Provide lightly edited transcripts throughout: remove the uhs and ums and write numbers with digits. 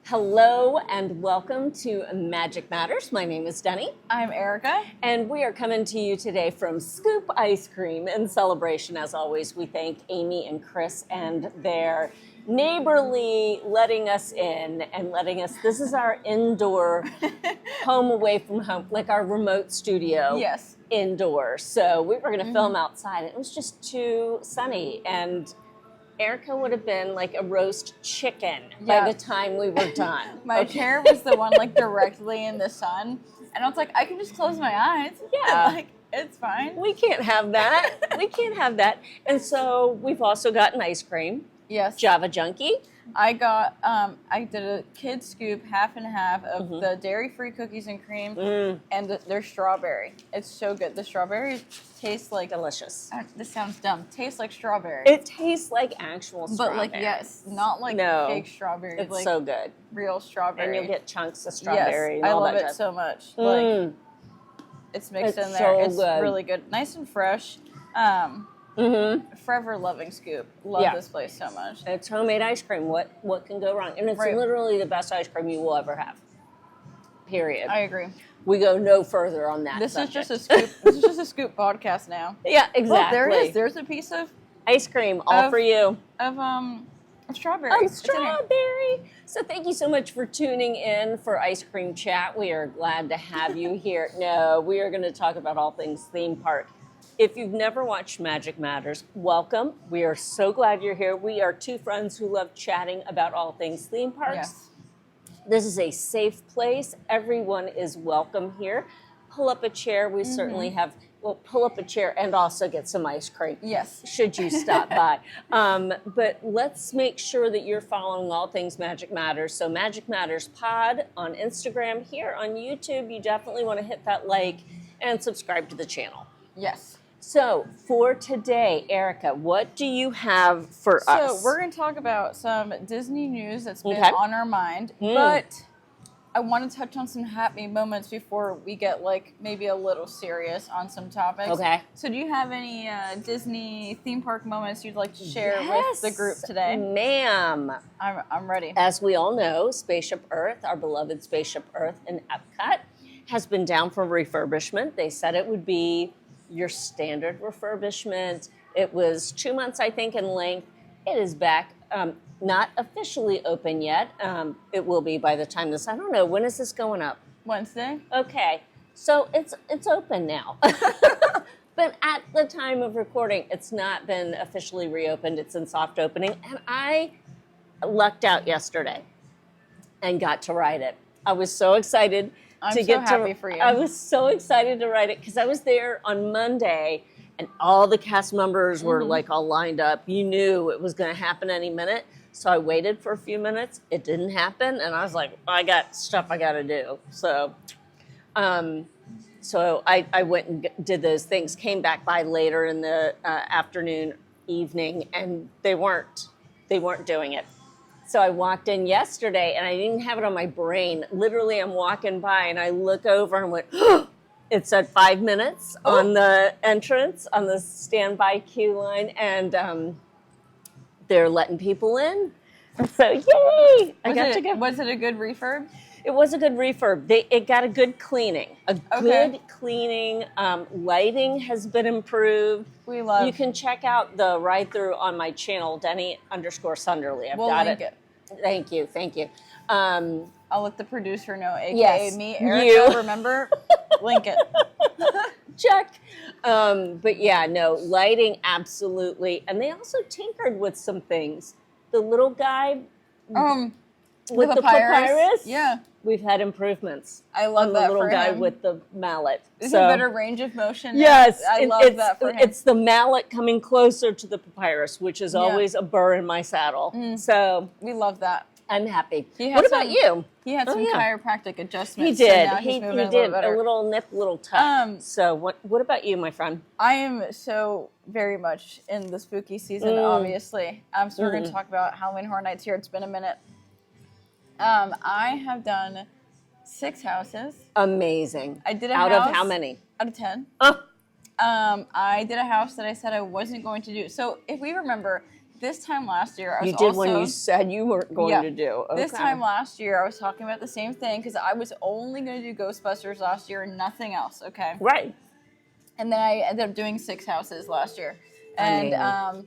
Hello and welcome to Magic Matters. My name is Deni. I'm Erica. And we are coming to you today from Scoop Ice Cream. In celebration, as always, we thank Amy and Chris and their neighborly letting us in and letting us, this is our indoor home away from home, like our remote studio. Yes. Indoors. So we were going to film outside. It was just too sunny, and Erica would have been like a roast chicken by the time we were done. My chair was the one like directly in the sun, and I was like, I can just close my eyes. Yeah. Like, it's fine. We can't have that. We can't have that. And so we've also gotten ice cream. Yes. Java Junkie. I got, I did a kid scoop, half and half of the dairy-free cookies and cream and their strawberry. It's so good. The strawberry tastes like... Delicious. This sounds dumb. Tastes like strawberry. It tastes like actual strawberry. But like, yes, not like fake strawberry. It's like so good. Real strawberry. And you'll get chunks of strawberry. Yes, and all I love that it so much. Like, it's mixed in there. So it's good. Really good. Nice and fresh. Forever loving Scoop. Love this place so much. It's homemade ice cream. What can go wrong? And it's literally the best ice cream you will ever have. Period. I agree. We go no further on that. This is just a scoop. This is just a Scoop podcast now. Yeah, exactly. Well, there it is. There's a piece of ice cream, all for you. Of strawberry. Oh, strawberry. So thank you so much for tuning in for Ice Cream Chat. We are glad to have you here. No, we are going to talk about all things theme park. If you've never watched Magic Matters, welcome. We are so glad you're here. We are two friends who love chatting about all things theme parks. Yes. This is a safe place. Everyone is welcome here. Pull up a chair. We certainly have, pull up a chair and also get some ice cream. Yes. Should you stop by. But let's make sure that you're following all things Magic Matters. So Magic Matters Pod on Instagram. Here on YouTube, you definitely want to hit that like and subscribe to the channel. Yes. So for today, Erica, what do you have for us? So we're going to talk about some Disney news that's been on our mind, but I want to touch on some happy moments before we get like maybe a little serious on some topics. Okay. So do you have any Disney theme park moments you'd like to share with the group today? Ma'am. I'm ready. As we all know, Spaceship Earth, our beloved Spaceship Earth in EPCOT, has been down for refurbishment. They said it would be your standard refurbishment. It was 2 months, I think, in length. It is back. Not officially open yet. It will be by the time this, I don't know, when is this going up? Wednesday. Okay, so it's open now. But at the time of recording, it's not been officially reopened. It's in soft opening. And I lucked out yesterday and got to ride it. I was so excited. I'm so happy for you. I was so excited to ride it because I was there on Monday and all the cast members were like all lined up. You knew it was going to happen any minute. So I waited for a few minutes. It didn't happen. And I was like, I got stuff I got to do. So I went and did those things, came back by later in the afternoon, evening, and they weren't doing it. So I walked in yesterday, and I didn't have it on my brain. Literally, I'm walking by, and I look over and went, oh, it said 5 minutes on the entrance, on the standby queue line, and they're letting people in. And so, yay! I got to go. Was it a good refurb? It was a good refurb. It got a good cleaning. Good cleaning. Lighting has been improved. We love. You can check out the ride through on my channel, Deni_Sunderly. I've We'll got link it. Thank you. I'll let the producer know, aka me, Erica. You. Remember, link it. Check. But yeah, no, lighting absolutely. And they also tinkered with some things. The little guy with the papyrus. Yeah. We've had improvements. I love that the little for guy him. With the mallet. Is it better range of motion? Yes. I love that for him. It's the mallet coming closer to the papyrus, which is always a burr in my saddle. So we love that. I'm happy. What about you? He had some chiropractic adjustments. He did. So now he did a little nip, little tuck. So what about you, my friend? I am so very much in the spooky season, obviously. So we're going to talk about Halloween Horror Nights here. It's been a minute. I have done 6 houses. Amazing. I did a house. Out of how many? Out of 10. Oh. I did a house that I said I wasn't going to do. So if we remember, this time last year, I was You did also, when you said you weren't going to do. Okay. This time last year, I was talking about the same thing because I was only going to do Ghostbusters last year and nothing else, okay? Right. And then I ended up doing 6 houses last year. And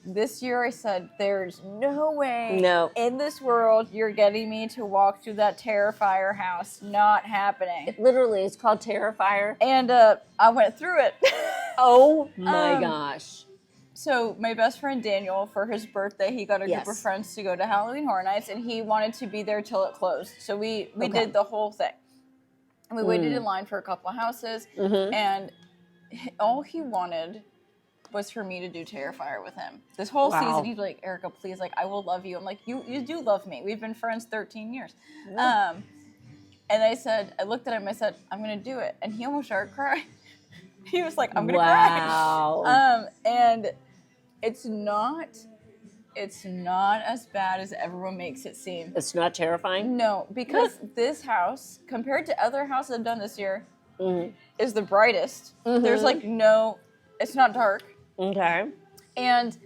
this year I said, there's no way in this world you're getting me to walk through that Terrifier house. Not happening. It literally, it's called Terrifier. And I went through it. Oh my gosh. So my best friend Daniel, for his birthday, he got a group of friends to go to Halloween Horror Nights, and he wanted to be there till it closed. So we did the whole thing. And we waited in line for a couple of houses, and all he wanted was for me to do Terrifier with him. This whole season, he's like, Erica, please, like, I will love you. I'm like, you do love me. We've been friends 13 years. And I looked at him, I said, I'm going to do it. And he almost started crying. He was like, I'm going to cry. And it's not as bad as everyone makes it seem. It's not terrifying? No, because this house, compared to other houses I've done this year, is the brightest. There's like it's not dark. Okay. And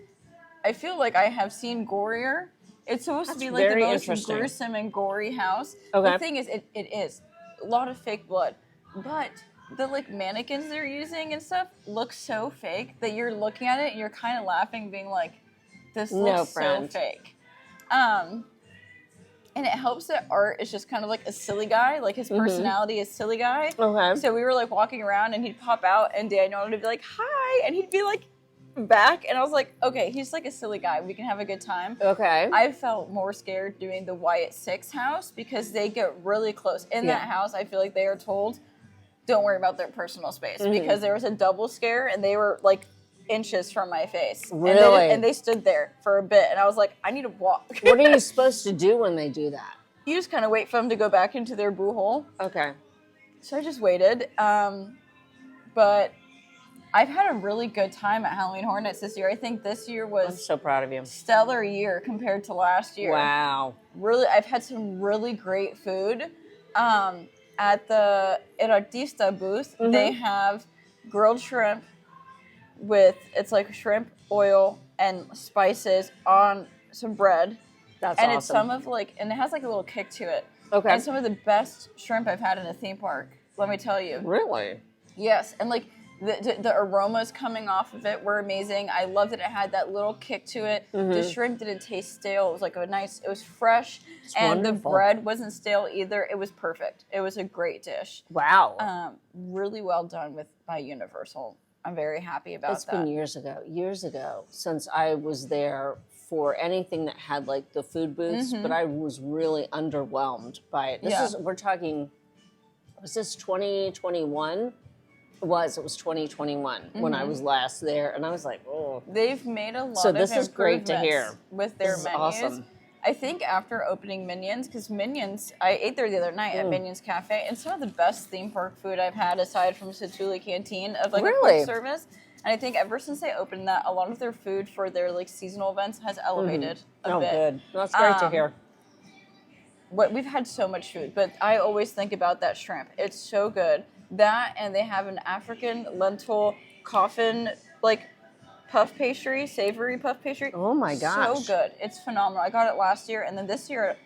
I feel like I have seen gorier. It's supposed to be like the most gruesome and gory house. Okay. The thing is, it is a lot of fake blood, but the like mannequins they're using and stuff look so fake that you're looking at it and you're kind of laughing, being like, "This looks so fake." And it helps that Art is just kind of like a silly guy, like his personality is silly guy. Okay. So we were like walking around and he'd pop out and Daniel would be like, "Hi," and he'd be like back, and I was like, okay, he's like a silly guy. We can have a good time. Okay. I felt more scared doing the Wyatt 6 house because they get really close. In that house, I feel like they are told, don't worry about their personal space because there was a double scare and they were like inches from my face. Really? And they stood there for a bit and I was like, I need to walk. What are you supposed to do when they do that? You just kind of wait for them to go back into their boo hole. Okay. So I just waited. But I've had a really good time at Halloween Horror Nights this year. I think this year was I'm so proud of you. Stellar year compared to last year. Wow. Really, I've had some really great food. At the Artista booth, they have grilled shrimp it's like shrimp, oil, and spices on some bread. That's awesome. And it's some of and it has like a little kick to it. Okay. And some of the best shrimp I've had in a theme park, let me tell you. Really? Yes, and like the aromas coming off of it were amazing. I loved that it had that little kick to it. The shrimp didn't taste stale. It was like it was fresh. It's wonderful. The bread wasn't stale either. It was perfect. It was a great dish. Wow. Really well done by Universal. I'm very happy about that. It's been years ago since I was there for anything that had like the food booths, but I was really underwhelmed by it. We're talking, was this 2021? It was 2021 when I was last there, and I was like, oh. They've made a lot of improvements is great to hear. With their menus. Awesome. I think after opening Minions, because Minions, I ate there the other night at Minions Cafe, and some of the best theme park food I've had aside from Satuli Canteen of like a quick service. And I think ever since they opened that, a lot of their food for their like seasonal events has elevated a bit. Oh, good. That's great to hear. We've had so much food, but I always think about that shrimp. It's so good. That, and they have an African lentil coffin like puff pastry, savory puff pastry. Oh my gosh. So good. It's phenomenal. I got it last year, and then this year,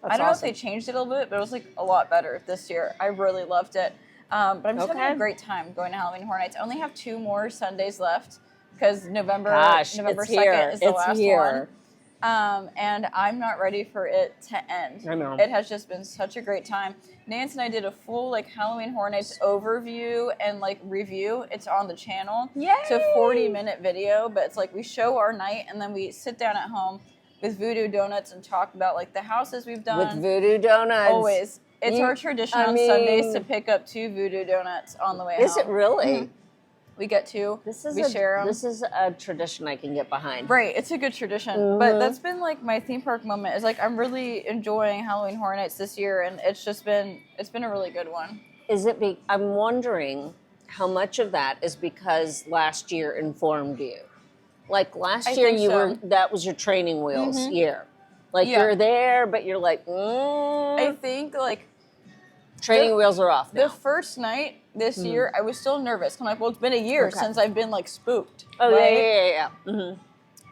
I don't know if they changed it a little bit, but it was like a lot better this year. I really loved it. But I'm just having a great time going to Halloween Horror Nights. I only have 2 more Sundays left because November 2nd is the last one. And I'm not ready for it to end. I know. It has just been such a great time. Nance and I did a full like Halloween Horror Nights overview and like review. It's on the channel. Yay! It's a 40-minute video, but it's like we show our night and then we sit down at home with Voodoo Donuts and talk about like the houses we've done. With Voodoo Donuts. Always. It's our tradition on Sundays to pick up 2 Voodoo Donuts on the way home. Is it really? Mm-hmm. We get 2. We share them. This is a tradition I can get behind. Right. It's a good tradition. But that's been like my theme park moment. Is like I'm really enjoying Halloween Horror Nights this year, and it's been a really good one. I'm wondering how much of that is because last year informed you. Like last year that was your training wheels year. Like you're there, but you're like, I think like training wheels are off now. The first night this year, I was still nervous. I'm like, well, it's been a year since I've been like spooked. Oh, right? Yeah.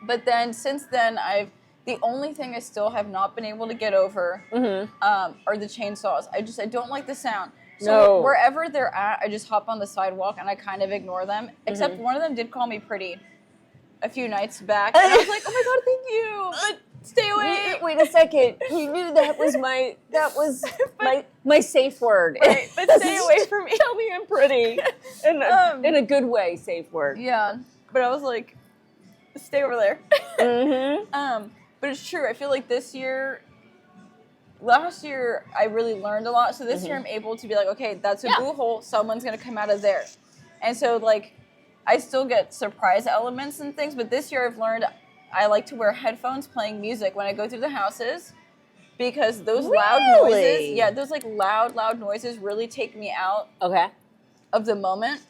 But then since then, the only thing I still have not been able to get over are the chainsaws. I don't like the sound. So wherever they're at, I just hop on the sidewalk and I kind of ignore them. Except one of them did call me pretty a few nights back, and I was like, "Oh my god, thank you!" But stay away. Wait a second. You knew that was my safe word. Right, but stay away from me. Tell me I'm pretty in a good way. Safe word. Yeah, but I was like, stay over there. But it's true. I feel like last year I really learned a lot. So this year I'm able to be like, okay, that's a boo hole. Someone's gonna come out of there, and so like I still get surprise elements and things. But this year I've learned I like to wear headphones playing music when I go through the houses, because those loud noises, those like loud noises really take me out of the moment.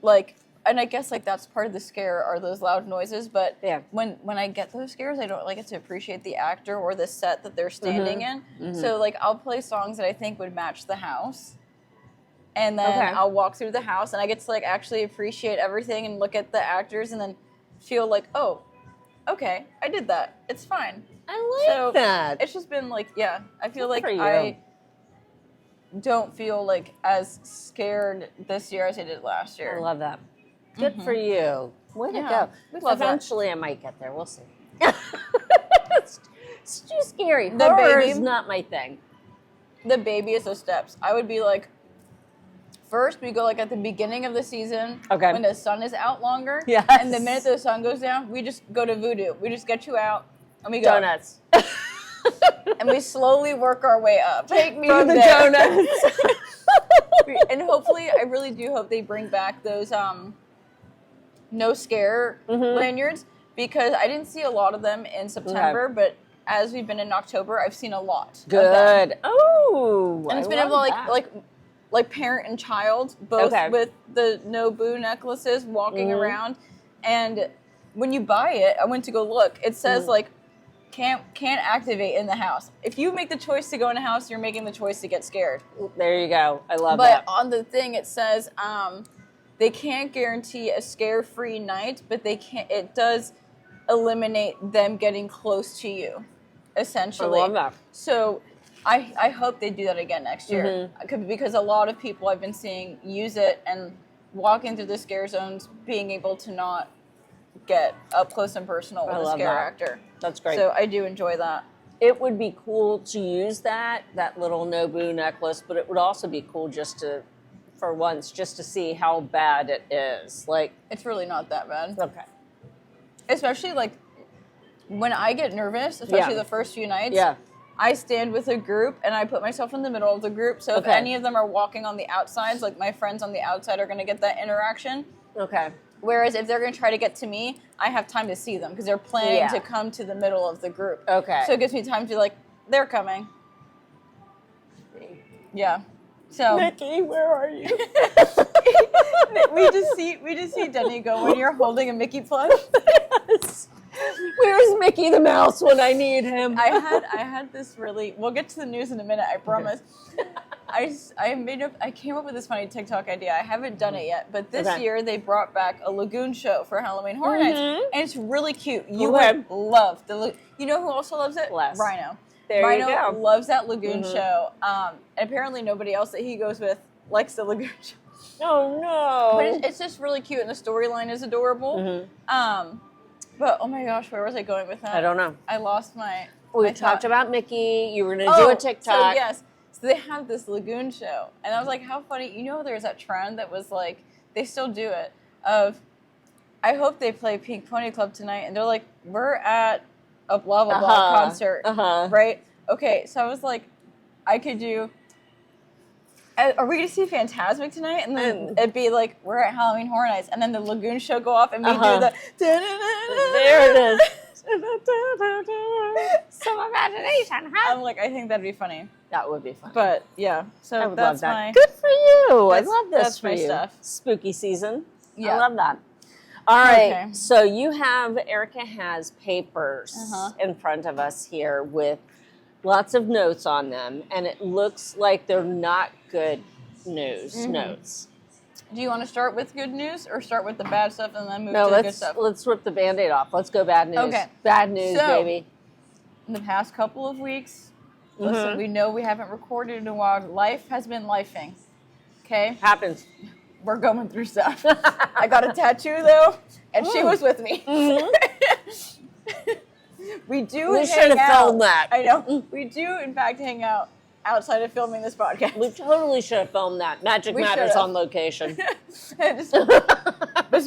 Like. And I guess like that's part of the scare are those loud noises. But when I get those scares, I don't get to appreciate the actor or the set that they're standing in. So like I'll play songs that I think would match the house, and then I'll walk through the house and I get to like actually appreciate everything and look at the actors and then feel like, oh, okay, I did that. It's fine. I like that. It's just been like, I feel like I don't feel like as scared this year as I did last year. I love that. Good for you. Way to go. Eventually I might get there. We'll see. It's too scary. Horror is not my thing. The babyest of steps. I would be like, first we go like at the beginning of the season when the sun is out longer. Yes. And the minute the sun goes down, we just go to voodoo. We just get you out and we go. Donuts. And we slowly work our way up. Take me from the donuts. And hopefully, I really do hope they bring back those no scare lanyards, because I didn't see a lot of them in September, but as we've been in October, I've seen a lot. Good. Oh, and it's been like parent and child both with the no boo necklaces walking around, and when you buy it, I went to go look. It says like can't activate in the house. If you make the choice to go in a house, you're making the choice to get scared. There you go. I love that. But on the thing, it says they can't guarantee a scare-free night, but it does eliminate them getting close to you, essentially. I love that. So I hope they do that again next year, because a lot of people I've been seeing use it and walking through the scare zones, being able to not get up close and personal with a scare actor. That's great. So I do enjoy that. It would be cool to use that little Nobu necklace, but it would also be cool for once, just to see how bad it is. Like, it's really not that bad. Okay. Especially like when I get nervous, especially the first few nights. I stand with a group and I put myself in the middle of the group. So if any of them are walking on the outsides, like my friends on the outside are going to get that interaction. Okay. Whereas if they're going to try to get to me, I have time to see them because they're planning to come to the middle of the group. Okay. So it gives me time to like, they're coming. Yeah. So Mickey, where are you? we just see Deni go when you're holding a Mickey plush. Yes. Where's Mickey the Mouse when I need him? I had this really. We'll get to the news in a minute. I promise. I came up with this funny TikTok idea. I haven't done it yet, but this year they brought back a lagoon show for Halloween Horror Nights, and it's really cute. You would love the. You know who also loves it? Les. Rhino. Rhino you go. Loves that lagoon show. And apparently nobody else that he goes with likes the lagoon show. Oh no! But it's just really cute, and the storyline is adorable. But oh my gosh, where was I going with that? I don't know. I lost my. We talked about Mickey. You were going to do a TikTok. So yes. So they have this lagoon show. And I was like, how funny. You know, there's that trend that was like, they still do it, of, I hope they play Pink Pony Club tonight. And they're like, we're at a blah, blah, blah concert. Right? Okay, so I was like, I could do, are we going to see Phantasmic tonight? And then it'd be like, we're at Halloween Horror Nights. And then the lagoon show go off and we do the, there it is. Some imagination, huh? I'm like, I think that'd be funny. That would be fun. But yeah, so I would that's love that. my. Good for you. I love this that's for my you. Stuff. Spooky season. Yeah. I love that. All right. Okay. So you have, Erica has papers in front of us here with lots of notes on them, and it looks like they're not good news notes. Do you want to start with good news or start with the bad stuff and then move No, to the good stuff? let's rip the Band-Aid off. Let's go bad news. Okay. Bad news, So, baby. In the past couple of weeks, listen, we know we haven't recorded in a while. Life has been lifing. Okay? Happens. We're going through stuff. I got a tattoo though, and she was with me. We should have filmed that. I know. We do, in fact, hang out outside of filming this podcast. We totally should have filmed that. Magic Matters on location. This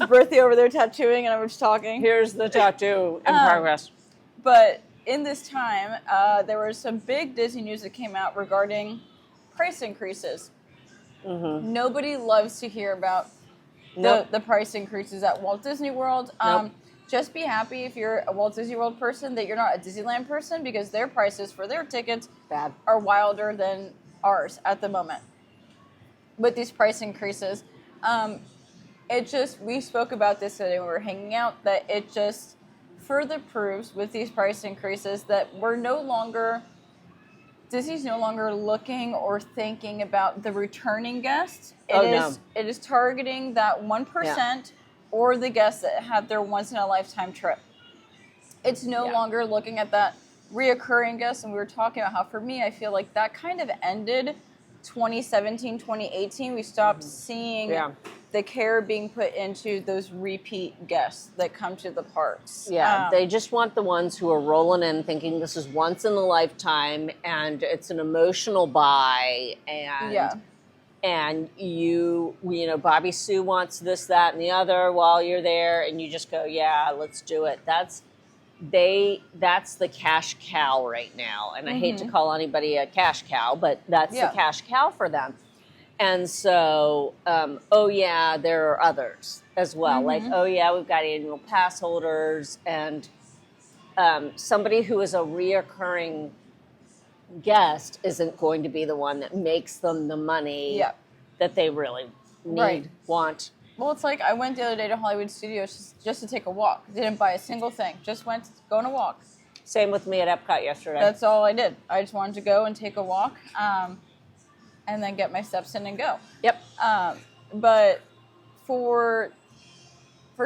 birthday over there tattooing, and I was talking. Here's the tattoo in progress. But in this time, there was some big Disney news that came out regarding price increases. Nobody loves to hear about the price increases at Walt Disney World. Just be happy if you're a Walt Disney World person that you're not a Disneyland person, because their prices for their tickets are wilder than ours at the moment. With these price increases, we spoke about this today when we were hanging out, that it just further proves with these price increases that Disney's no longer looking or thinking about the returning guest. It is targeting that 1% or the guests that had their once-in-a-lifetime trip. It's no longer looking at that reoccurring guest. And we were talking about how, for me, I feel like that kind of ended 2017, 2018. We stopped seeing the care being put into those repeat guests that come to the parks. Yeah, they just want the ones who are rolling in thinking this is once in a lifetime and it's an emotional buy, and you know, Bobby Sue wants this, that, and the other while you're there, and you just go, yeah, let's do it. That's the cash cow right now. And I hate to call anybody a cash cow, but that's the cash cow for them. And so, there are others as well. Like, we've got annual pass holders, and somebody who is a reoccurring guest isn't going to be the one that makes them the money that they really need, want. Well, it's like I went the other day to Hollywood Studios just to take a walk. Didn't buy a single thing. Just went to go on a walk. Same with me at EPCOT yesterday. That's all I did. I just wanted to go and take a walk, and then get my steps in and go. Yep. But for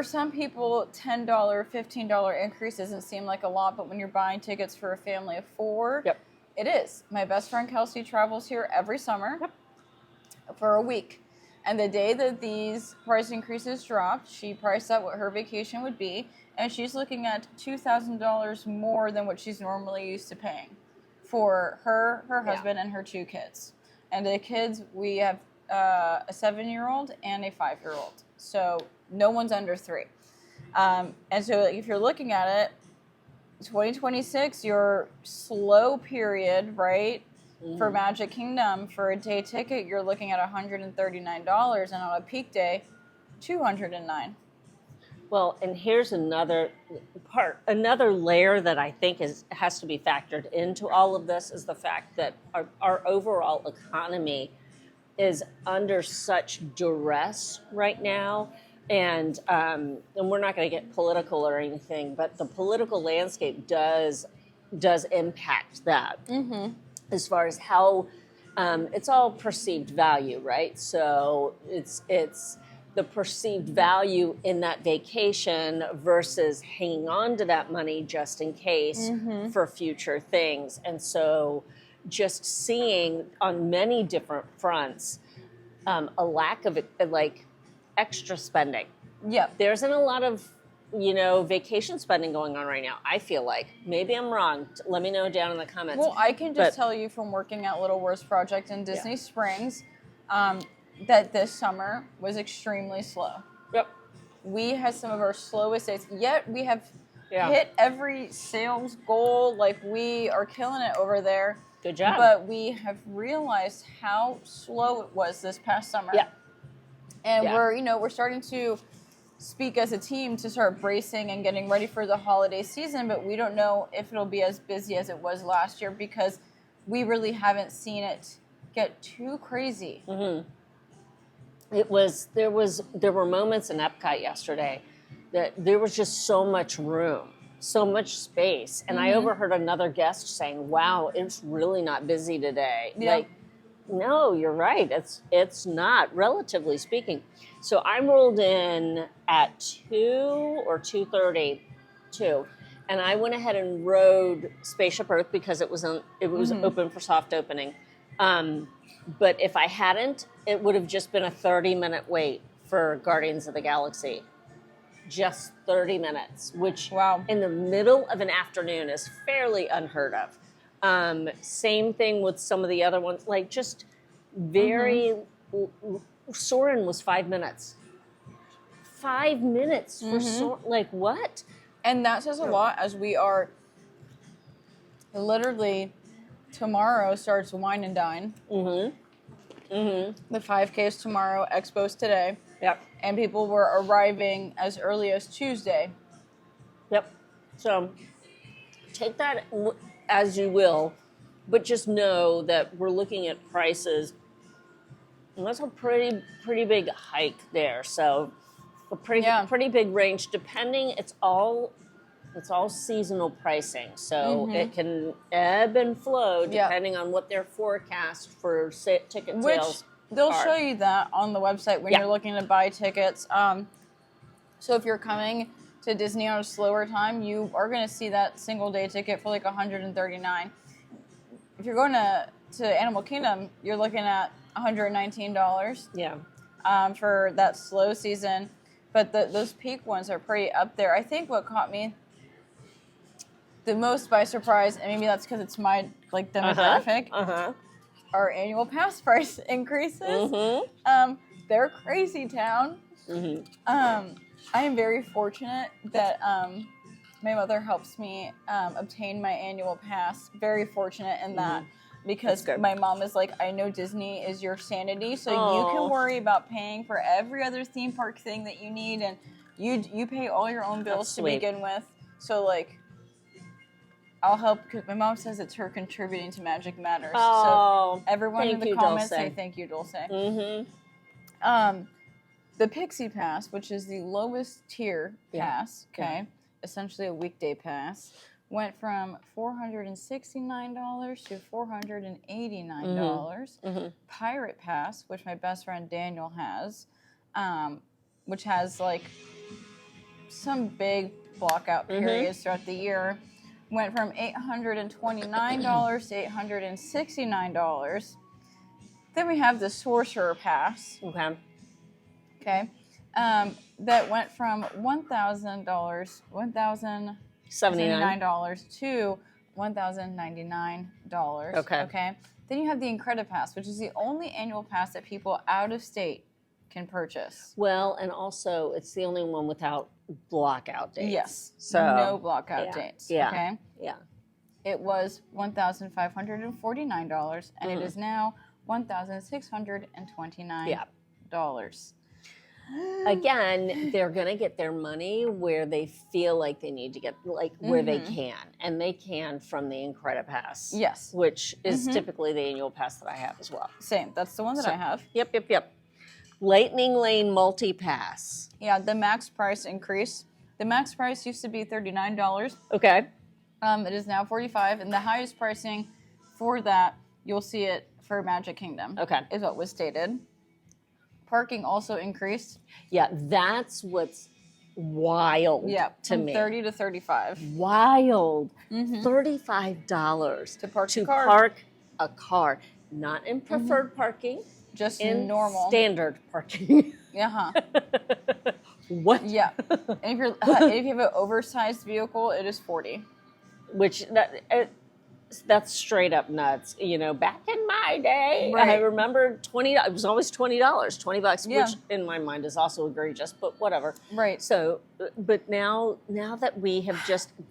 some people, $10, $15 increase doesn't seem like a lot, but when you're buying tickets for a family of 4, it is. My best friend Kelsey travels here every summer for a week. And the day that these price increases dropped, she priced out what her vacation would be, and she's looking at $2,000 more than what she's normally used to paying for her husband, and her 2 kids. And the kids, we have a 7-year-old and a 5-year-old. So no one's under 3. And so if you're looking at it, 2026, your slow period, right, for Magic Kingdom, for a day ticket, you're looking at $139, and on a peak day, $209. Well, and here's another layer that I think has to be factored into all of this, is the fact that our overall economy is under such duress right now. And we're not going to get political or anything, but the political landscape does impact that, as far as how it's all perceived value, right? So it's the perceived value in that vacation versus hanging on to that money just in case for future things. And so just seeing on many different fronts a lack of extra spending. Yeah. There isn't a lot of, vacation spending going on right now, I feel like. Maybe I'm wrong. Let me know down in the comments. Well, I can just tell you from working at Little Worst Project in Disney Springs, that this summer was extremely slow. Yep. We had some of our slowest days, yet we have hit every sales goal. Like, we are killing it over there. Good job. But we have realized how slow it was this past summer. Yeah. And we're starting to speak as a team to start bracing and getting ready for the holiday season, but we don't know if it'll be as busy as it was last year, because we really haven't seen it get too crazy. There were moments in EPCOT yesterday that there was just so much room, so much space. And I overheard another guest saying, wow, it's really not busy today. Yeah. No, you're right. It's not, relatively speaking. So I rolled in at 2 or 2:30, 2, and I went ahead and rode Spaceship Earth because it was open for soft opening. But if I hadn't, it would have just been a 30-minute wait for Guardians of the Galaxy. Just 30 minutes, which in the middle of an afternoon is fairly unheard of. Same thing with some of the other ones, like just very. Soarin was 5 minutes. 5 minutes for Soarin, like what? And that says a lot, as we are literally tomorrow starts Wine and Dine. The 5K is tomorrow, Expo's today. Yep. And people were arriving as early as Tuesday. Yep. So take that as you will, but just know that we're looking at prices. And that's a pretty big hike there. So a pretty big range. Depending, it's all seasonal pricing. So it can ebb and flow depending on what their forecast for ticket sales. They'll show you that on the website when you're looking to buy tickets. So if you're coming to Disney on a slower time, you are going to see that single day ticket for like $139. If you're going to Animal Kingdom, you're looking at $119. Yeah. For that slow season, but those peak ones are pretty up there. I think what caught me the most by surprise, and maybe that's because it's my demographic. Our annual pass price increases. They're crazy town. I am very fortunate that my mother helps me obtain my annual pass. Very fortunate in that, because my mom is like, I know Disney is your sanity, so you can worry about paying for every other theme park thing that you need, and you pay all your own bills to begin with. So like, I'll help, because my mom says it's her contributing to Magic Matters. So everyone in the comments say thank you, Dulce. The Pixie Pass, which is the lowest tier pass, essentially a weekday pass, went from $469 to $489. Pirate Pass, which my best friend Daniel has, which has like some big blockout periods throughout the year, went from $829 to $869. Then we have the Sorcerer Pass. Okay. That went from $1,079 to $1,099. Okay. Then you have the Incredipass, which is the only annual pass that people out of state can purchase. Well, and also it's the only one without blockout dates. Yes. So no blockout dates. Yeah. Okay. Yeah. It was $1,549, and it is now $1,629. Again, they're going to get their money where they feel like they need to get, like where they can. And they can from the Incredipass. Yes. Which is typically the annual pass that I have as well. Same. That's the one that I have. Yep. Lightning Lane Multi-Pass. Yeah, the max price increased. The max price used to be $39. Okay. It is now $45, and the highest pricing for that, you'll see it for Magic Kingdom. Okay. Is what was stated. Parking also increased. Yeah, that's what's wild to me. From $30 to $35. Wild. $35 to park a car. Not in preferred parking. Just in normal. Standard parking. What? Yeah. And if you have an oversized vehicle, it is $40. Which that's straight up nuts. You know, back in my day, I remember $20. It was always $20, $20, which in my mind is also egregious, but whatever. Right. So, but now that we have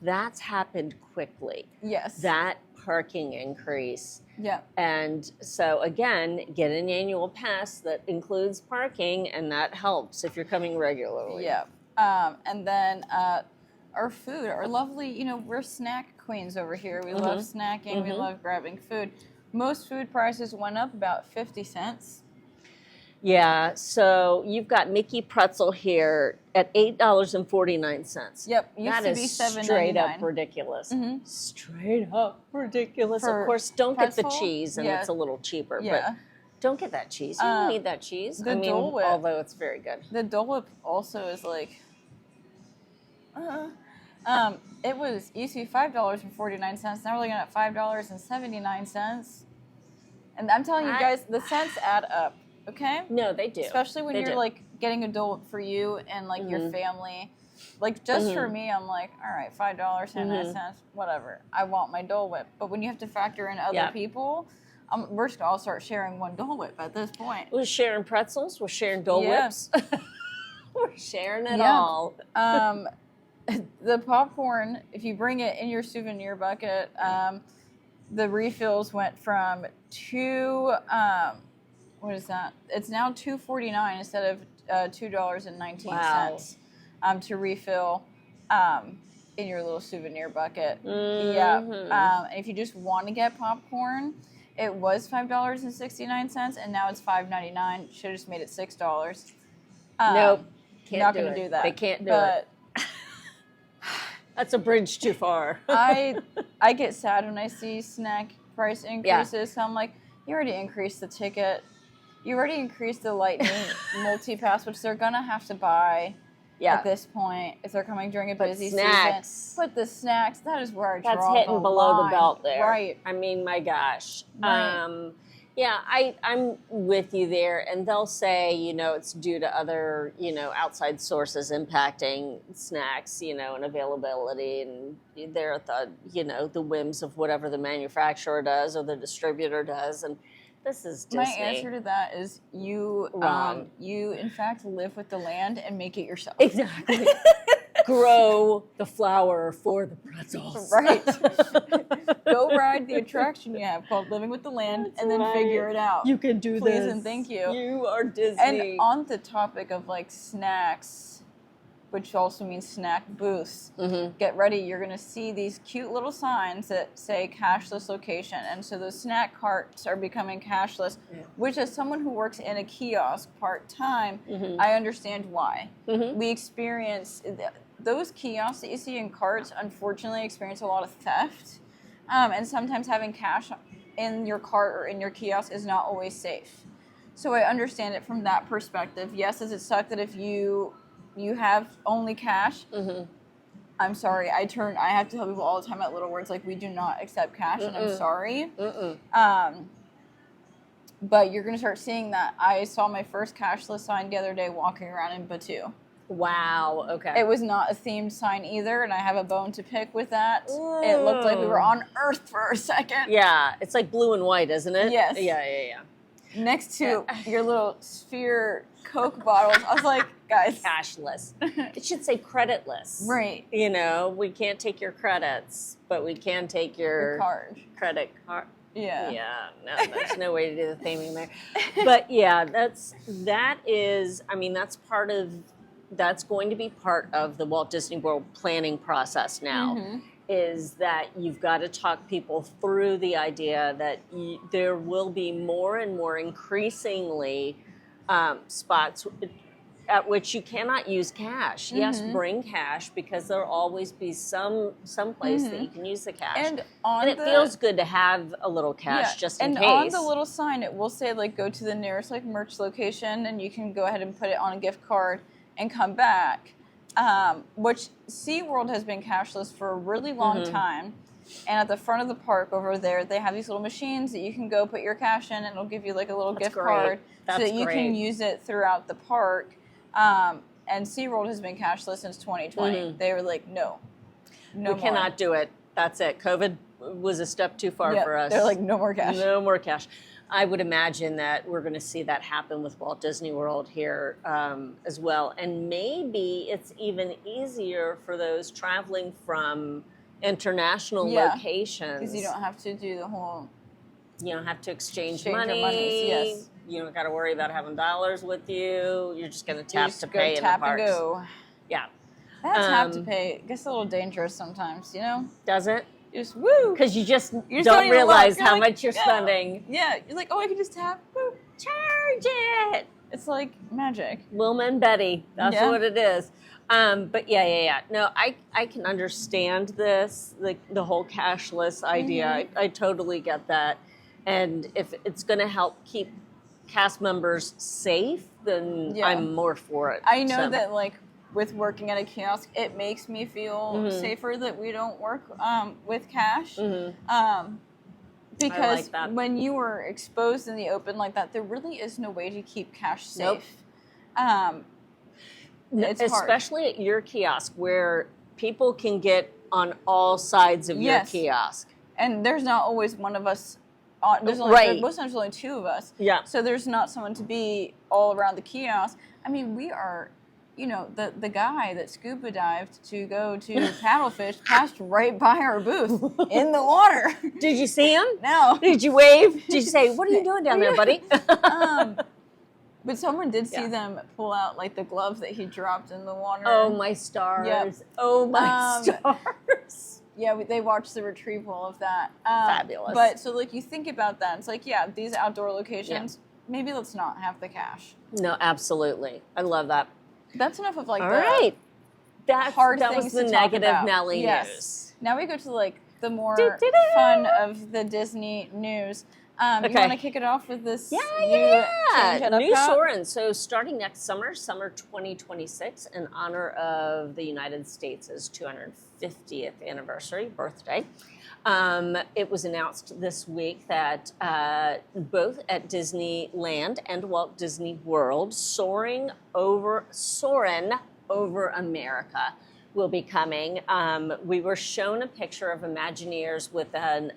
that's happened quickly. Yes. That parking increase. Yeah. And so again, get an annual pass that includes parking, and that helps if you're coming regularly. Yeah. And then our food, our lovely, we're snack queens over here. We love snacking. We love grabbing food. Most food prices went up about 50 cents. Yeah, so you've got Mickey Pretzel here at $8.49. Yep, used That to is be straight up $7.99. ridiculous. Mm-hmm. Straight up ridiculous. For Of course, don't get the pretzel? cheese, and Yeah. it's a little cheaper. Yeah. But don't get that cheese. You don't need that cheese. the Dole Whip. Although it's very good. The Dole Whip also is like, it used to be $5.49. Now we're looking at $5.79. And I'm telling you guys, the cents add up. Okay. No, they do. Especially when you're like getting a Dole Whip for you and like your family. Like just for me, I'm like, all right, $5.79, whatever. I want my Dole Whip. But when you have to factor in other people, we're just gonna all start sharing one Dole Whip at this point. We're sharing pretzels. We're sharing Dole Whips. We're sharing it all. The popcorn, if you bring it in your souvenir bucket, the refills went from what is that? It's now $2.49 instead of $2.19 to refill in your little souvenir bucket. Yeah. And if you just want to get popcorn, it was $5.69 and now it's $5.99. Should have just made it $6. Nope. Not going to do that. They can't do it. That's a bridge too far. I get sad when I see snack price increases. So I'm like, you already increased the ticket. You already increased the Lightning multi-pass, which they're going to have to buy at this point if they're coming during a busy season. But the snacks, that is where I draw the line. That's hitting below the belt there. Right. I mean, my gosh. Right. Yeah, I'm with you there. And they'll say, it's due to other, outside sources impacting snacks, and availability. And they're at the, the whims of whatever the manufacturer does or the distributor does. And this is Disney. My answer to that is you in fact live with the land and make it yourself. Exactly. Grow the flour for the pretzels. Right. Go ride the attraction you have called Living with the Land and then figure it out. You can do Please this. And thank you. You are Disney. And on the topic of like snacks, which also means snack booths, get ready. You're going to see these cute little signs that say cashless location. And so those snack carts are becoming cashless, which as someone who works in a kiosk part-time, I understand why. We experience... Those kiosks that you see in carts, unfortunately, experience a lot of theft. And sometimes having cash in your cart or in your kiosk is not always safe. So I understand it from that perspective. Yes, does it suck that if you have only cash? I'm sorry. I have to tell people all the time at Little Words, like, we do not accept cash, and I'm sorry. But you're going to start seeing that. I saw my first cashless sign the other day walking around in Batu. Wow, okay. It was not a themed sign either, and I have a bone to pick with that. It looked like we were on Earth for a second. Yeah, it's like blue and white, isn't it? Yes. Yeah. Next to your little sphere Coke bottles, I was like, guys. Cashless. It should say creditless. Right. We can't take your credits, but we can take your card. Credit card. Yeah. Yeah, no, there's no way to do the theming there. But yeah, that's going to be part of the Walt Disney World planning process now, is that you've got to talk people through the idea that there will be more and more increasingly spots at which you cannot use cash. Yes, bring cash, because there'll always be some place that you can use the cash. And it feels good to have a little cash just in case. And on the little sign, it will say, like, go to the nearest, like, merch location, and you can go ahead and put it on a gift card and come back, which SeaWorld has been cashless for a really long time. And at the front of the park over there, they have these little machines that you can go put your cash in, and it'll give you like a little gift card so that you can use it throughout the park. And SeaWorld has been cashless since 2020. They were like, no more. Cannot do it. That's it. COVID was a step too far for us. They're like, no more cash. No more cash. I would imagine that we're going to see that happen with Walt Disney World here as well. And maybe it's even easier for those traveling from international locations. Because you don't have to do the whole... You don't have to exchange money. Yes. You don't got to worry about having dollars with you. You're just going to tap to pay in the tap parks. and go. Yeah. That tap to pay gets a little dangerous sometimes, Does it? Just woo. Because you just don't realize how much you're spending. Yeah, you're like, oh, I can just tap. Woo. Charge it. It's like magic. Wilma and Betty. That's Yeah. what it is. But yeah. No, I can understand this, the whole cashless idea. I totally get that. And if it's going to help keep cast members safe, then I'm more for it. I know that, like, with working at a kiosk, it makes me feel safer that we don't work with cash. Because like when you are exposed in the open like that, there really is no way to keep cash safe. It's especially hard. At your kiosk, where people can get on all sides of your kiosk. And there's not always one of us. There's only, most times there's only two of us. Yeah. So there's not someone to be all around the kiosk. I mean, we are, you know, the guy that scuba dived to go to paddlefish passed right by our booth in the water. Did you see him? No. Did you wave? Did you say, "What are you doing down there, buddy?" But someone did see them pull out, like, the glove that he dropped in the water. Oh, my stars. Yep. Oh, my stars. Yeah, they watched the retrieval of that. Fabulous. But so, like, you think about that. It's like, yeah, these outdoor locations, maybe let's not have the cash. No, absolutely. I love that. That's enough of, like, all the right. That was the negative Nelly news. Now we go to, like, the more fun of the Disney news. You want to kick it off with this new change at new EPCOT? Soarin. So starting next summer 2026, in honor of the United States' 250th anniversary birthday, it was announced this week that both at Disneyland and Walt Disney World, Soarin over America will be coming. We were shown a picture of Imagineers with an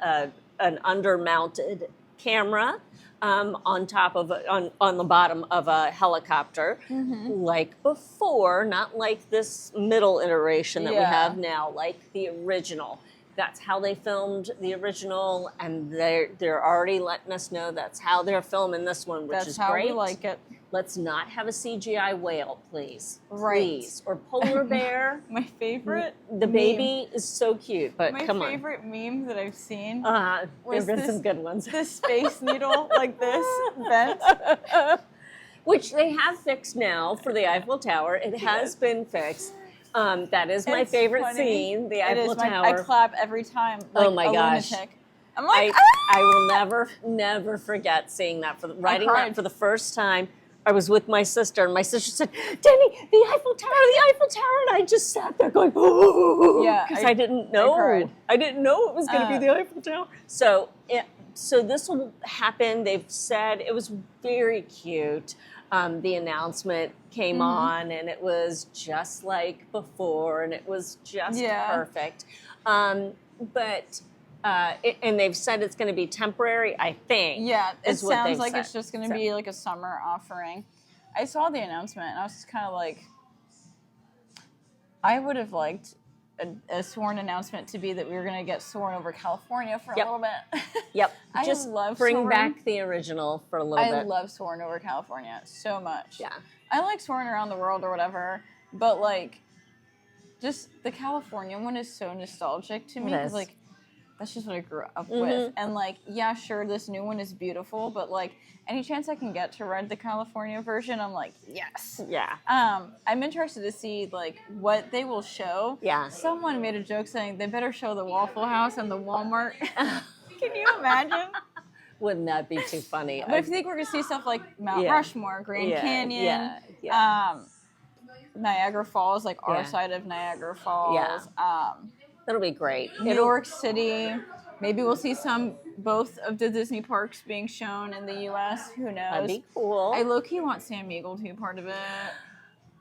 undermounted camera on top of on the bottom of a helicopter, like before, not like this middle iteration that we have now, like the original. That's how they filmed the original, and they're already letting us know that's how they're filming this one, which is great. That's how we like it. Let's not have a CGI whale, please. Right. Please. Or polar bear. My favorite The baby is so cute, but come on. My favorite meme that I've seen there's been some good ones. The Space Needle, like this, bent. Which they have fixed now for the Eiffel Tower. It has been fixed. That is my favorite scene, the Eiffel Tower. I clap every time, like oh my gosh. lunatic. I'm like, I will never forget seeing that, writing that for the first time. I was with my sister, and my sister said, "Deni, the Eiffel Tower, and I just sat there going, "Oh," because I didn't know. I didn't know it was going to be the Eiffel Tower. So this will happen. They've said it was very cute. The announcement came on, and it was just like before, and it was just perfect. And they've said it's going to be temporary, I think. Yeah, it sounds like it's just going to be like a summer offering. I saw the announcement, and I was just kind of like, I would have liked a Soarin' announcement to be that we were going to get Soarin' over California for a little bit. Yep. I just love bring Soarin'. back the original for a little bit. I love Soarin' over California so much. Yeah. I like Soarin' around the world or whatever, but, like, just the California one is so nostalgic to me. Because, like, that's just what I grew up with. And, like, yeah, sure, this new one is beautiful, but, like, any chance I can get to ride the California version, I'm like, yes. Yeah. I'm interested to see, like, what they will show. Yeah. Someone made a joke saying they better show the Waffle House and the Walmart. Can you imagine? Wouldn't that be too funny? But if you think we're going to see stuff like Mount Rushmore, Grand Canyon, Niagara Falls, like our side of Niagara Falls. That'll be great. New York City. Maybe we'll see both of the Disney parks being shown in the U.S. Who knows? That'd be cool. I low-key want Sam Eagle to be part of it.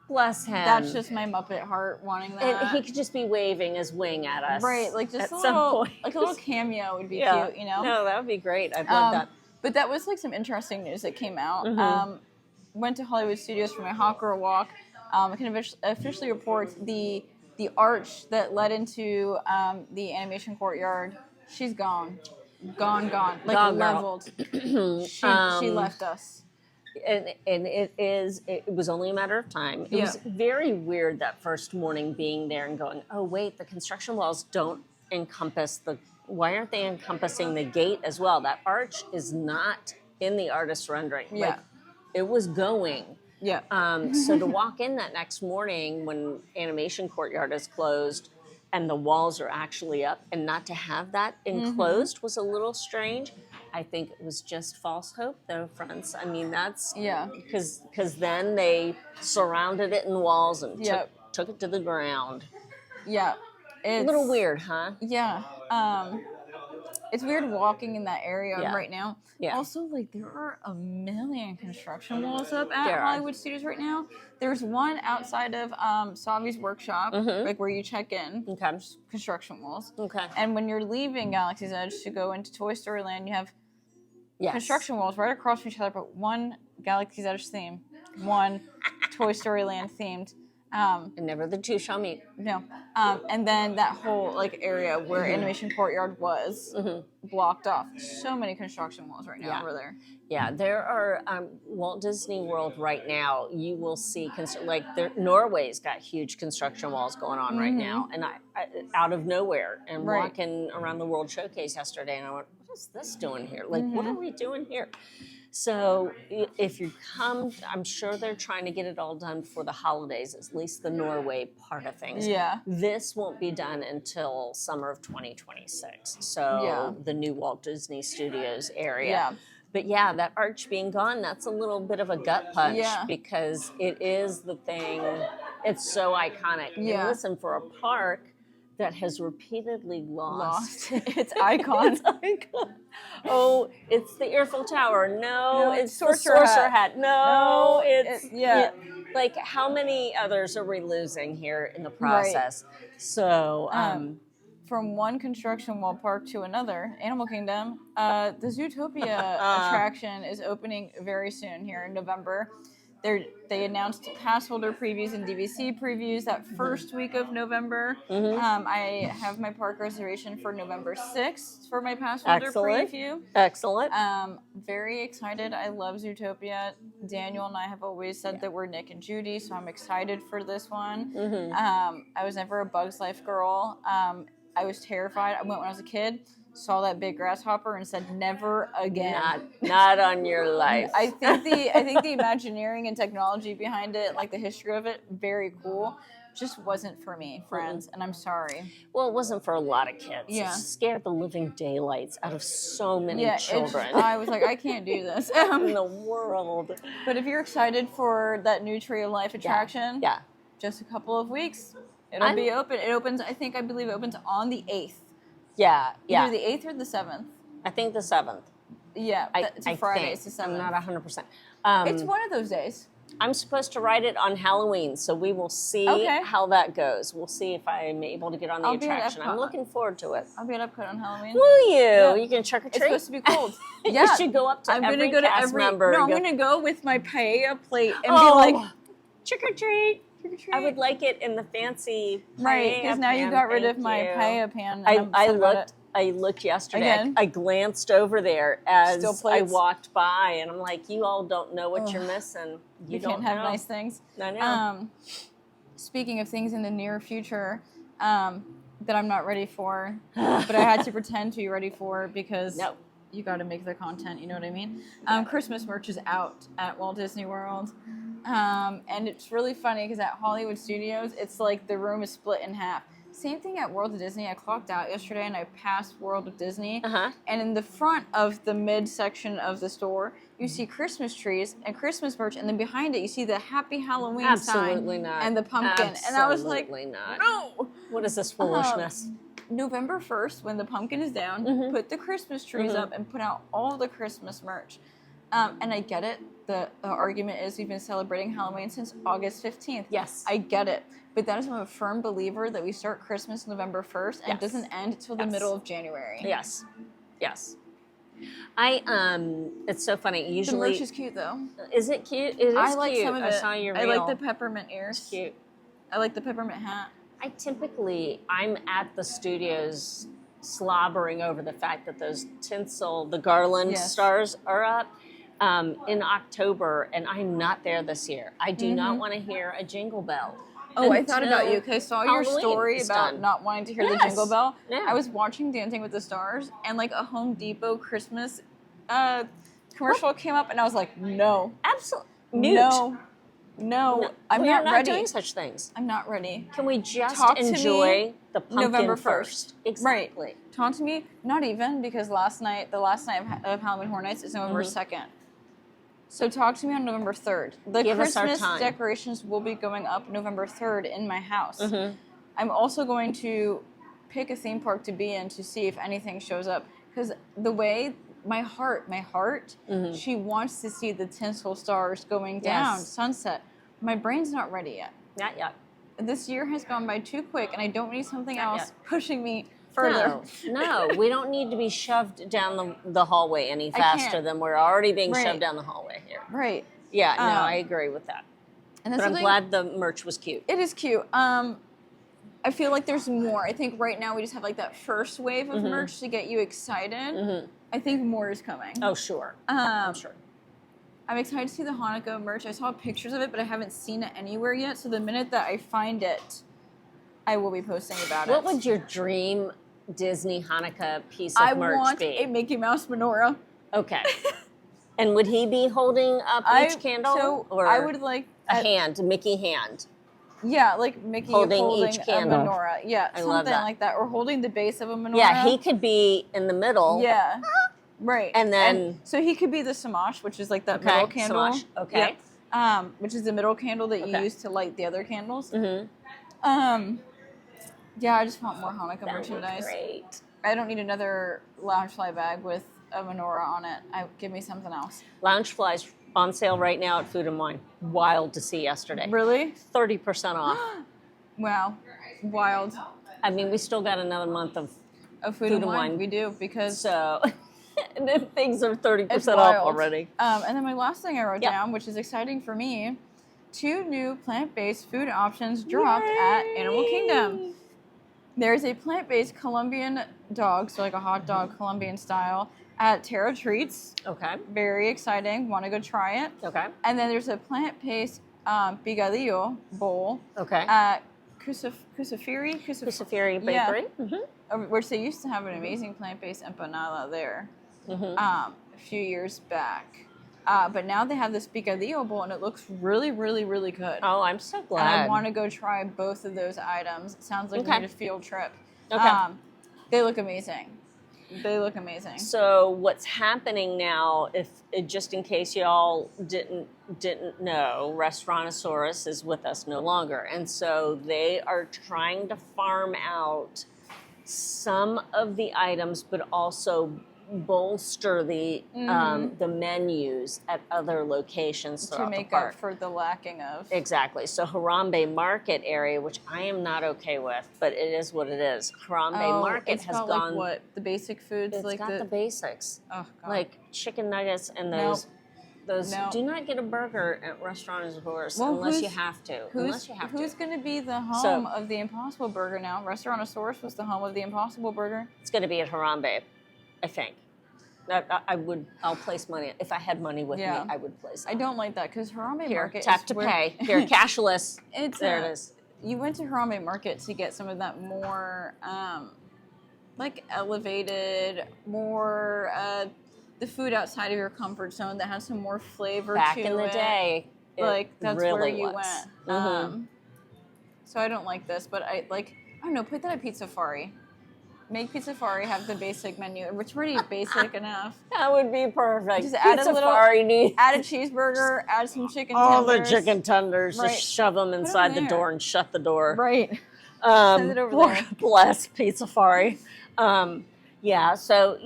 Bless him. That's just my Muppet heart wanting that. And he could just be waving his wing at us. Right, like just at some point. Like a little cameo would be cute, you know? No, that would be great. I'd love that. But that was like some interesting news that came out. Went to Hollywood Studios for my Hot Girl walk. I can officially report the arch that led into the animation courtyard. She's gone. Gone. Like Gone, leveled. She left us. And it was only a matter of time. It was very weird that first morning being there and going, oh wait, the construction walls don't encompass why aren't they encompassing the gate as well? That arch is not in the artist rendering. Yeah. Like, it was going. Yeah. So to walk in that next morning when Animation Courtyard is closed and the walls are actually up, and not to have that enclosed was a little strange. I think it was just false hope, though, friends. I mean, that's because then they surrounded it in walls and took it to the ground. Yeah. It's a little weird, huh? Yeah. It's weird walking in that area right now. Yeah. Also, like, there are a million construction walls up at Hollywood Studios right now. There's one outside of Savi's workshop, like where you check in. Okay. Construction walls. Okay. And when you're leaving Galaxy's Edge to go into Toy Story Land, you have construction walls right across from each other, but one Galaxy's Edge theme, one Toy Story Land themed. And never the two shall meet. No. And then that whole like area where Animation Courtyard was blocked off. So many construction walls right now over there. Yeah, there are Walt Disney World right now. You will see Norway's got huge construction walls going on right now, and I out of nowhere. And walking around the World Showcase yesterday, and I went, "What is this doing here? Like, what are we doing here?" So if you come, I'm sure they're trying to get it all done for the holidays, at least the Norway part of things. Yeah. This won't be done until summer of 2026. So the new Walt Disney Studios area. Yeah. But yeah, that arch being gone, that's a little bit of a gut punch because it is the thing. It's so iconic. Yeah. And listen, for a park that has repeatedly lost its icon. its icon. Oh, it's the Eiffel Tower. No, it's the Sorcerer Hat. No, it's Like, how many others are we losing here in the process? Right. So, from one construction wall park to another, Animal Kingdom, the Zootopia attraction is opening very soon here in November. They announced pass holder previews and DVC previews that first week of November. I have my park reservation for November 6th for my pass holder preview. Excellent. Very excited. I love Zootopia. Daniel and I have always said that we're Nick and Judy, so I'm excited for this one. I was never a Bug's Life girl. I was terrified. I went when I was a kid, saw that big grasshopper and said, never again. Not on your life. I think the Imagineering and technology behind it, like the history of it, very cool. Just wasn't for me, friends, and I'm sorry. Well, it wasn't for a lot of kids. Yeah. It scared the living daylights out of so many children. I was like, I can't do this. In the world. But if you're excited for that new Tree of Life attraction, just a couple of weeks, it'll be open. I believe it opens on the 8th. Yeah. Either the 8th or the 7th. I think the 7th. Yeah, it's a Friday. It's the 7th. I'm not 100%. It's one of those days. I'm supposed to ride it on Halloween, so we will see how that goes. We'll see if I'm able to get on the attraction. I'm looking forward to it. I'll be at Epcot on Halloween. Will you? Yeah. You can trick or treat? It's supposed to be cold. You should go up to every cast member. No, I'm going to go with my paella plate and be like, trick or treat. I would like it in the fancy right, because now you got rid of my paella pan. I looked yesterday. Again? I glanced over there as I walked by, and I'm like, you all don't know what you're missing. You can't have nice things. I know. Speaking of things in the near future that I'm not ready for, but I had to pretend to be ready for because you got to make the content, you know what I mean? Christmas merch is out at Walt Disney World. And it's really funny because at Hollywood Studios, it's like the room is split in half. Same thing at World of Disney. I clocked out yesterday and I passed World of Disney. And in the front of the mid section of the store, you see Christmas trees and Christmas merch. And then behind it, you see the Happy Halloween sign and the pumpkin. And I was like, no. What is this foolishness? November 1st, when the pumpkin is down, put the Christmas trees up and put out all the Christmas merch. And I get it. The argument is we've been celebrating Halloween since August 15th. Yes. I get it. But that is I'm a firm believer that we start Christmas November 1st and it doesn't end until the middle of January. Yes. It's so funny. Usually the merch is cute though. Is it cute? It is I like cute. some of it. I saw your reel. I like the peppermint ears. It's cute. I like the peppermint hat. I'm at the studios slobbering over the fact that those tinsel, the garland stars are up in October, and I'm not there this year. I do not want to hear a jingle bell. Oh, I thought about you. Okay, saw your Halloween story about not wanting to hear the jingle bell. Yeah. I was watching Dancing with the Stars, and like a Home Depot Christmas commercial came up, and I was like, no. Absolutely. No, I'm we're not not ready. doing such things. I'm not ready. Can we just Talk to enjoy me the pumpkin November first? 1st. Exactly. Right. Talk to me, not even, because the last night of Halloween Horror Nights is November 2nd. So talk to me on November 3rd. The Give us our Christmas time. decorations will be going up November 3rd in my house. Mm-hmm. I'm also going to pick a theme park to be in to see if anything shows up. Because the way my heart, she wants to see the tinsel stars going down, sunset. My brain's not ready yet. Not yet. This year has gone by too quick, and I don't need something Not else yet. pushing me further. No, we don't need to be shoved down the hallway any I faster can't. than we're already being Right. shoved down the hallway here. Right. Yeah, no, I agree with that. And But I'm glad the merch was cute. It is cute. I feel like there's more. I think right now we just have like that first wave of merch to get you excited. I think more is coming. Oh, sure. I'm sure. I'm excited to see the Hanukkah merch. I saw pictures of it, but I haven't seen it anywhere yet. So the minute that I find it, I will be posting about it. What would your dream Disney Hanukkah piece of merch I want be? a Mickey Mouse menorah. Okay. And would he be holding up each candle? So or I would like a hand, Mickey hand. Yeah, like Mickey Holding each candle. a menorah. Yeah, I something love that. like that. Or holding the base of a menorah. Yeah, he could be in the middle. Yeah. Right. And then so he could be the samash, which is like that Okay, middle candle. samash, okay. Yep. Which is the middle candle that you Okay. use to light the other candles. Mm-hmm. Yeah, I just want more Hanukkah That would be merchandise. great. I don't need another Loungefly bag with a menorah on it. Give me something else. Loungefly's on sale right now at Food and Wine. Wild to see yesterday. Really? 30% off. Wow. Wild. I mean, we still got another month of Food and wine. We do, because so and then things are 30% it's off wild. already. And then my last thing I wrote Yep. down, which is exciting for me, 2 new plant-based food options dropped at Animal Kingdom. There's a plant-based Colombian dog, so like a hot dog Colombian style, at Terra Treats. Okay. Very exciting. Want to go try it. Okay. And then there's a plant-based picadillo bowl Okay. at Kusafiri Kusafiri Yeah. Bakery. Mm-hmm. Which they used to have an amazing plant-based empanada there a few years back. But now they have this picadillo bowl, and it looks really, really, really good. Oh, I'm so glad. And I want to go try both of those items. It sounds like we Okay. need a field trip. Okay. They look amazing. They look amazing. So what's happening now, if just in case y'all didn't know, Restaurantosaurus is with us no longer, and so they are trying to farm out some of the items, but also bolster the menus at other locations to throughout make the park. up for the lacking of. Exactly. So Harambe Market area, which I am not okay with, but it is what it is. Harambe Market it's has got gone. like what? The basic foods? It's like got the basics, Oh, God. like chicken nuggets and Nope. those. Nope. Do not get a burger at Restaurantosaurus Well, unless you who's- have to. Who's going to be the home of the Impossible Burger now? Restaurantosaurus was the home of the Impossible Burger. It's going to be at Harambe, I think. I'll place money. If I had money with Yeah. me, I would place it. I don't like that because Harambe Here, Market tap is to where- pay. Here, cashless. There It it is. You went to Harambe Market to get some of that more, like elevated, more the food outside of your comfort zone that has some more flavor Back to in the it. day, it Like that's really where you was. went. Mhm. So I don't like this, but I don't know. Put that at Pizza Safari. Make Pizza Safari have the basic menu. It's already basic enough. That would be perfect. Just add a Pizza little- Safari needs Add a cheeseburger. Add some chicken all the tenders. chicken tenders. Right. Just shove them inside the there. door and shut the door. Right. Send it over there. Bless Pizza Safari. Yeah. So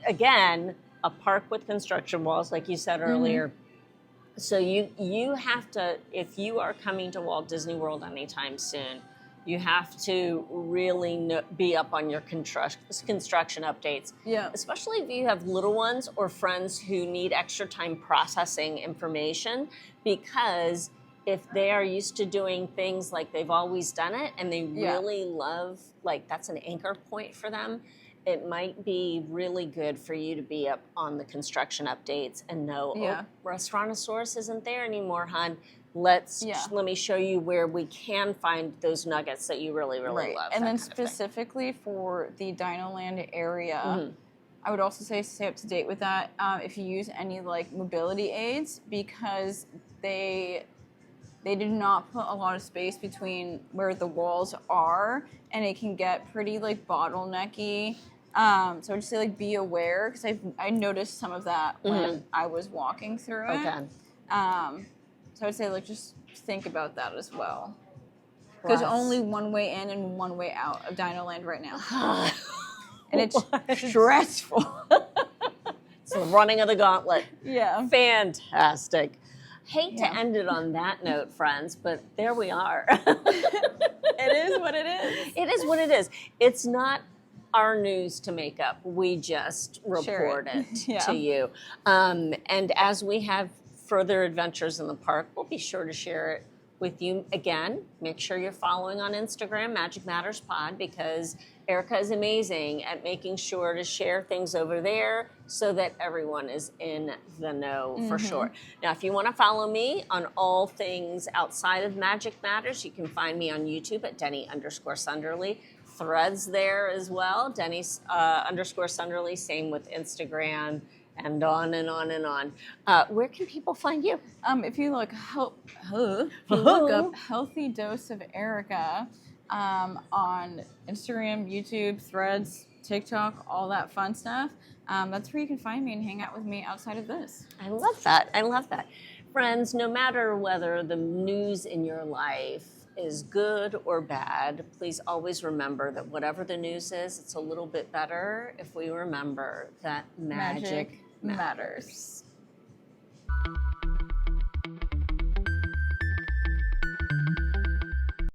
again, a park with construction walls, like you said earlier. So you have to, if you are coming to Walt Disney World anytime soon, you have to really be up on your construction updates. Yeah. Especially if you have little ones or friends who need extra time processing information, because if they are used to doing things like they've always done it and they really love, like that's an anchor point for them, it might be really good for you to be up on the construction updates and know, Restaurantosaurus isn't there anymore, hon. Let me show you where we can find those nuggets that you really, really love. And then specifically for the Dino Land area, I would also say stay up to date with that if you use any like mobility aids, because they do not put a lot of space between where the walls are, and it can get pretty like bottlenecky. So I would say like be aware, because I noticed some of that when I was walking through it. Okay. So I would say like just think about that as well. There's only one way in and one way out of Dino Land right now. And it's stressful. It's the running of the gauntlet. Yeah. Fantastic. Hate to end it on that note, friends, but there we are. It is what it is. It is what it is. It's not our news to make up. We just report it to you. And as we have further adventures in the park, we'll be sure to share it with you again. Make sure you're following on Instagram, Magic Matters Pod, because Erica is amazing at making sure to share things over there so that everyone is in the know for sure. Now, if you want to follow me on all things outside of Magic Matters, you can find me on YouTube at Deni_Sunderly. Threads there as well, Deni _Sunderly, same with Instagram, and on and on and on. Where can people find you? If you look up Healthy Dose of Erica on Instagram, YouTube, Threads, TikTok, all that fun stuff, that's where you can find me and hang out with me outside of this. I love that. I love that. Friends, no matter whether the news in your life is good or bad, please always remember that whatever the news is, it's a little bit better if we remember that magic matters.